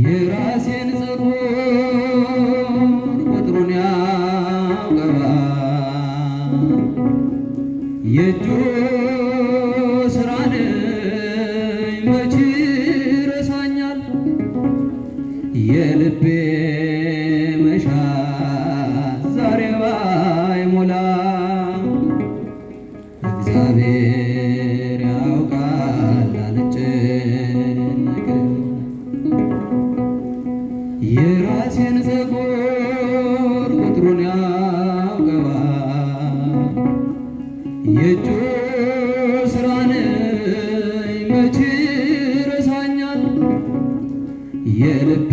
የራሴን ፀጉር ቁጥሩን ያውቀዋል። የእጁ ስራ ነኝ መች ረሳኛል። የልቤ መሻት ዛሬ ባይሞላ እግዚአብሔር ያውቃል አልጨነቅም። የራሴን ፀጉር ቁጥሩን ያውቀዋል። የእጁ ስራ ነኝ መች ረሳኛል። የልቤ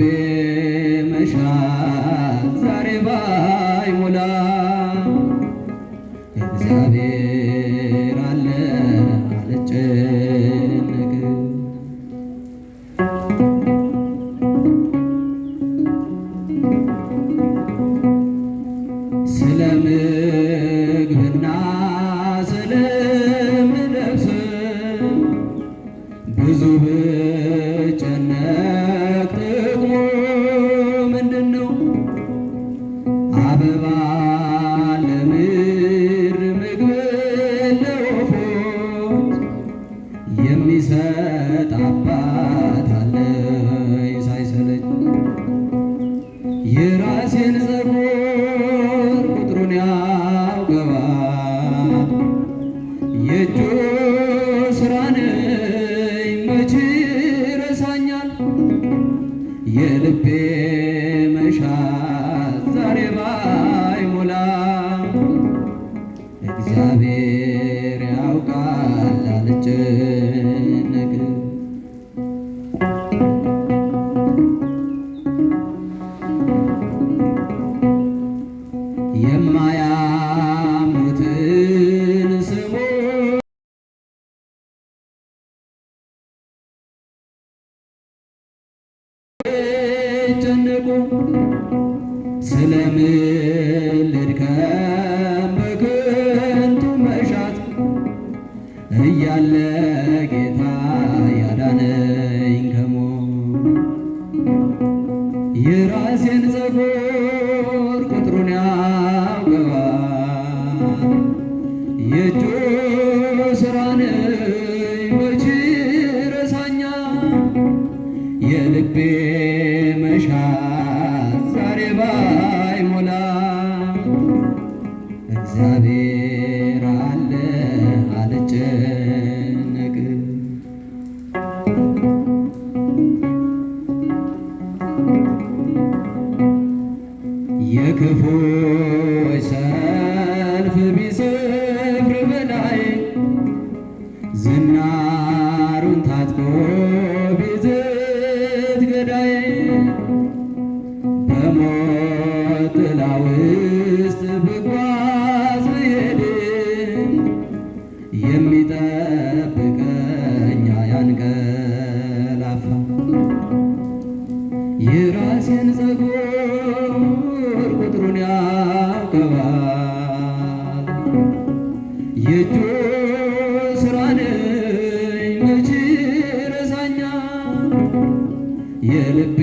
መሻት ዛሬ ባይሞላ እግዚአብሔር አለ አልጨነቅም። ስለ ምግብና ስለምለብስ ብዙ ብጨነቅ ጥቅሙ ምንድነው? አበባ ለምድር ምግብ ለወፎች የሚሰጥ አባት አለኝ ሳይሰለች። የራሴን ፀጉር ቁጥሩን ያውቀዋል። የእጁ ስራ ነኝ መች ረሳኛል። የልቤ መሻት ዛሬ ባይሞላ እግዚአብሔር ያውቃል አልጨነቅም። የማያምኑትን ስሙ ጨነቁ። ስለምን ልድከም በከንቱ መሻት እያለ ጌታ ያዳነኝ ከሞት። የራሴን ፀጉር ቁጥሩን ያውቀዋል። የእጁ ስራ ነኝ መች ረሳኛል። የልቤ መሻት ዛሬ ባይሞላ እግዚአብሔር አለ አልጨነቅም። የክፉዎች ሰልፍ ቢሰፍር በላይ ዝናሩን ታጥቆ ቢዝት ገዳይ በሞት ጥላ ውስጥ ብጓዝ ብሄድም የሚጠብቀኝ አያንቀላፋ። የራሴን ፀጉር ቁጥሩን ያውቀዋል። የእጁ ስራ ነኝ መች ረሳኛል። የልቤ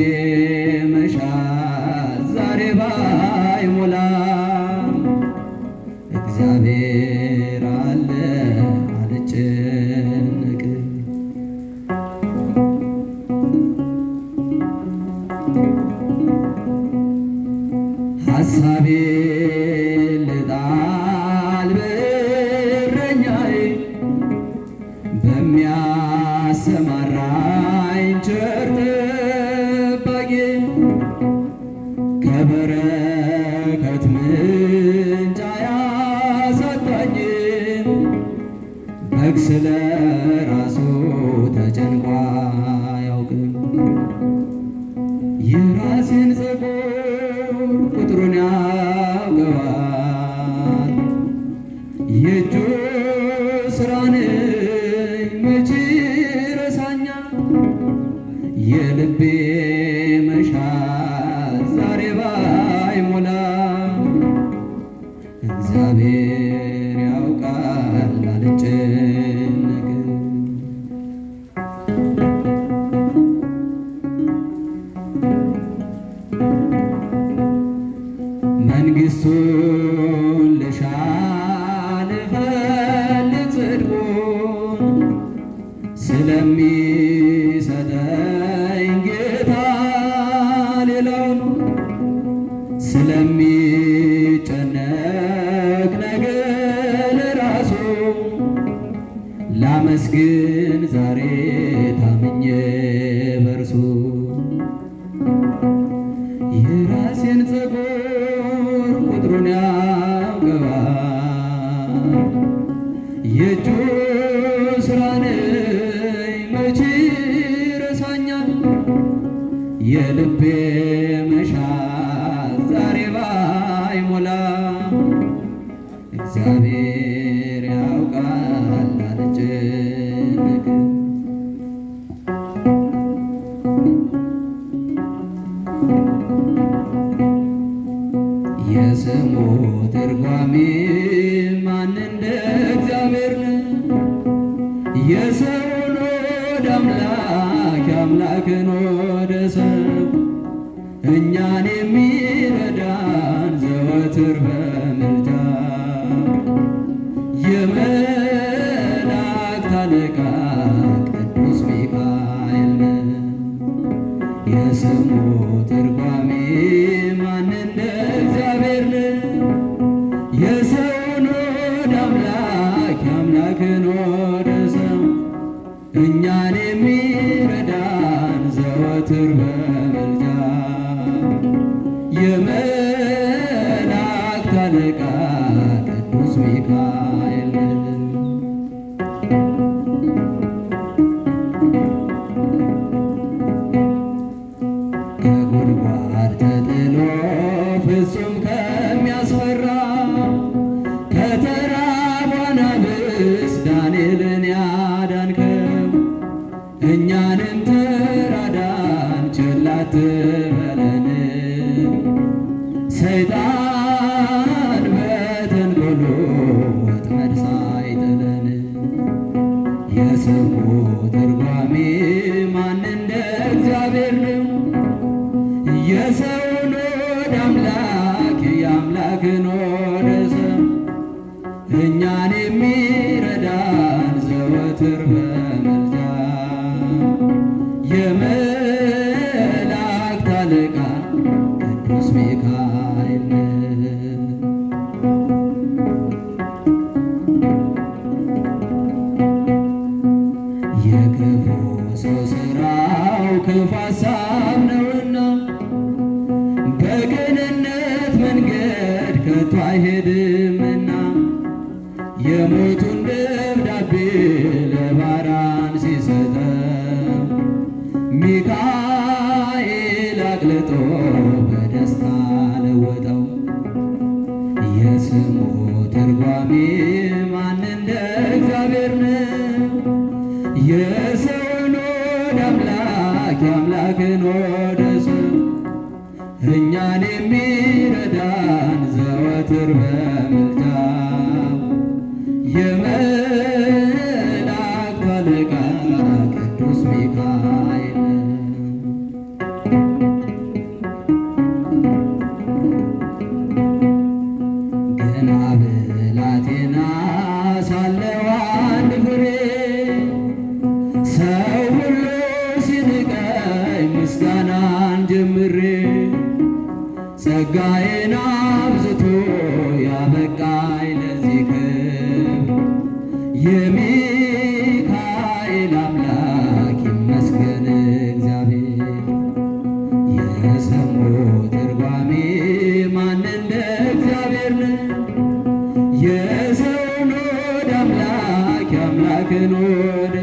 መሻት ዛሬ ባይሞላ እግዚአብሔር አለ አልጨነቅም። ሐሳቤ ልጣል በእረኛዬ በሚያሰማራኝ ቸር ጠባቂ ከበረከት ምንጭ አያሳጣኝም። በግ ስለ ራሱ ተጨንቆ አያውቅም። የራሴን ፀጉር ቁጥሩን ያውቀዋል። የእጁ ስራ ነኝ መች ረሳኛል። የልቤ መሻት ዛሬ ባይሞላ እግዚአብሔር ያውቃል አልጨነቅም። መንግሥቱን ልሻ ልፈልግ ጽድቁን ስለሚሰጠኝ ጌታ ሌላውን ስለሚጨነቅ ነገ ለራሱ ላመስግን ዛሬ ታምኜ በርሱ የራሴን ፀጉር ቁጥሩን ያውቀዋል የእጁ ሥራ ነኝ መቼ ረሳኛል የልቤ መሻት ዛሬ ባይሞላ እግዚአብሔር ያውቃል አልጨነቅም። የስሙ ትርጓሜ ማን እንደ እግዚአብሔር ነው? የሰውን ወደ አምላክ የአምላክን ወደ ሰው እኛን የሚረዳን ዘወትር በምልጃ የመላእክት አለቃ ቅዱስ ሚካኤል ነው። የስሙ ትርጓሜ ማን እንደ እግዚአብሔር ነው? የሰውን ወደ አምላክ የአምላክን ወደ ሰው እኛን የሚረዳን ዘወትር በምልጃ የመላእክት አለቃ ቅዱስ ሚካኤል ከጉድጓድ ተጥሎ ፍጹም ከሚያስፈራ ከተራቡ አናብስት ዳንኤልን ያዳንከው እኛንም ተራዳን ችላ አትበለን ሰይጣን በተንኮሉ ወጥመድ ሳይጥለን የስሙ ትርጓሜ ማን እንደ እግዚአብሔር ነው? የሰውን ወደ አምላክ የአምላክን ወደ ሰው እኛን የሚረዳን ዘወትር በምልጃ የመላእክት አለቃ ቅዱስ ሚካኤል የክፉ ሰው ሥራው ክፉ ሐሳብ ነውና በቅንነት መንገድ ከቶ አይሄድምና የሞቱን ደብዳቤ ለባራን ሲሰጠው ሚካኤል አቅልጦ በደስታ ለወጠው። የስሙ ትርጓሜ ማን እንደ እግዚአብሔር ነው? የሰውን ወደ አምላክ የአምላክን ወደ ሰው እኛን የሚረዳን ዘወትር በምልጃ የመላእክት አለቃ ቅዱስ ሚካኤል ገና ብላቴና ሳለሁ አንድ ፍሬ ሰው ሁሉ ሲንቀኝ ምስጋናን ጀምሬ ጸጋዬን አብዝቶ ያበቃኝ ለዚህ ክብር የሚካኤል አምላክ ይመስገን እግዚአብሔር። የስሙ ትርጓሜ ማን እንደ እግዚአብሔር ነው? የሰውን ወደ አምላክ የአምላክን ወደ